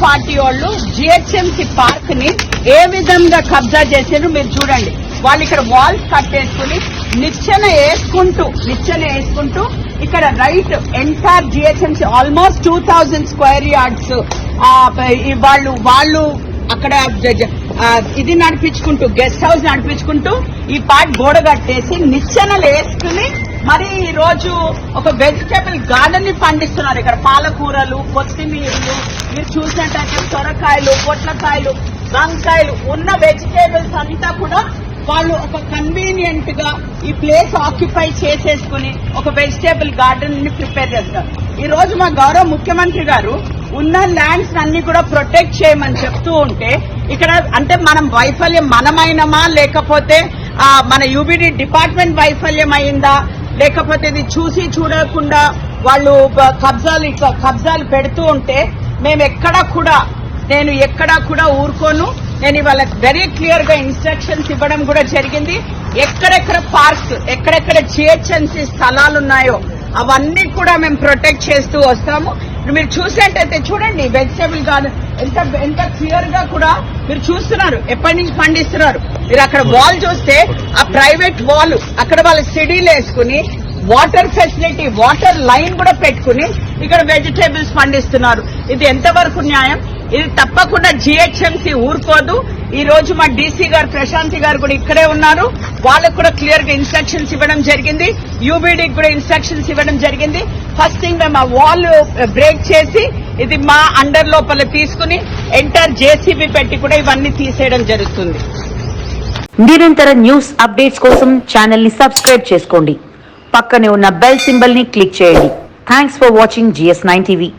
Party వాళ్ళు GHMC park ని ఏ విధంగా కబ్జా చేశారు మీరు చూడండి. వాళ్ళు ఇక్కడ వాల్స్ కట్టేసుకుని నిచ్చెన వేసుకుంటూ ఇక్కడ right entire GHMC almost 2000 square yards వాళ్ళు అక్కడ ఇది నడిపించుకుంటూ గెస్ట్ హౌస్ నడిపించుకుంటూ ఈ పార్ట్ గోడ కట్టేసి నిచ్చెనలు వేసుకుని మరి ఈ రోజు ఒక వెజిటేబుల్ గార్డెన్ ని పండిస్తున్నారు. ఇక్కడ పాలకూరలు, కొత్తిమీరలు, మీరు చూసినట్టయితే సొరకాయలు, పొట్లకాయలు, వంకాయలు ఉన్న వెజిటేబుల్స్ అంతా కూడా వాళ్ళు ఒక కన్వీనియంట్ గా ఈ ప్లేస్ ఆక్యుపై చేసేసుకుని ఒక వెజిటేబుల్ గార్డెన్ ని ప్రిపేర్ చేస్తారు. ఈ రోజు మా గౌరవ ముఖ్యమంత్రి గారు ఉన్న ల్యాండ్స్ అన్ని కూడా ప్రొటెక్ట్ చేయమని చెప్తూ ఉంటే ఇక్కడ అంటే మనం వైఫల్యం మనమైనమా లేకపోతే మన యూబీడీ డిపార్ట్మెంట్ వైఫల్యం అయిందా లేకపోతే ఇది చూడకుండా వాళ్ళు కబ్జాలు పెడుతూ ఉంటే నేను ఎక్కడా కూడా ఊరుకోను. నేను ఇవాళ వెరీ క్లియర్ గా ఇన్స్ట్రక్షన్స్ ఇవ్వడం కూడా జరిగింది. ఎక్కడెక్కడ పార్క్స్, ఎక్కడెక్కడ జిహెచ్ఎంసీ స్థలాలు ఉన్నాయో అవన్నీ కూడా మేము ప్రొటెక్ట్ చేస్తూ వస్తాము. మీరు చూసేటైతే చూడండి వెజిటేబుల్ గార్డెన్ ఎంత క్లియర్ గా కూడా మీరు చూస్తున్నారు. ఎప్పటి నుంచి పండిస్తున్నారు మీరు అక్కడ వాల్ చూస్తే ఆ ప్రైవేట్ వాల్ అక్కడ వాళ్ళ సిడీలు వేసుకుని వాటర్ ఫెసిలిటీ, వాటర్ లైన్ కూడా పెట్టుకుని ఇక్కడ వెజిటేబుల్స్ పండిస్తున్నారు. ఇది ఎంతవరకు న్యాయం? ఇది తప్పకుండా జిహెచ్ఎంసీ ఊరుకోదు. ఈ రోజు మా డీసీ గారు ప్రశాంతి గారు కూడా ఇక్కడే ఉన్నారు. వాళ్ళకు కూడా క్లియర్ గా ఇన్స్ట్రక్షన్స్ ఇవ్వడం జరిగింది. యూబీడీకి కూడా ఇన్స్ట్రక్షన్స్ ఇవ్వడం జరిగింది. ఫస్ట్ థింగ్ మేము ఆ వాల్ బ్రేక్ చేసి ఇది మా అండర్ లోపల తీసుకుని ఎంటర్ జేసీబీ పెట్టి కూడా ఇవన్నీ తీసేయడం జరుగుతుంది. నిరంతర న్యూస్ అప్డేట్స్ కోసం ఛానల్ ని సబ్స్క్రైబ్ చేసుకోండి. పక్కనే ఉన్న బెల్ సింబల్ ని క్లిక్ చేయండి. Thanks for watching GS9 TV.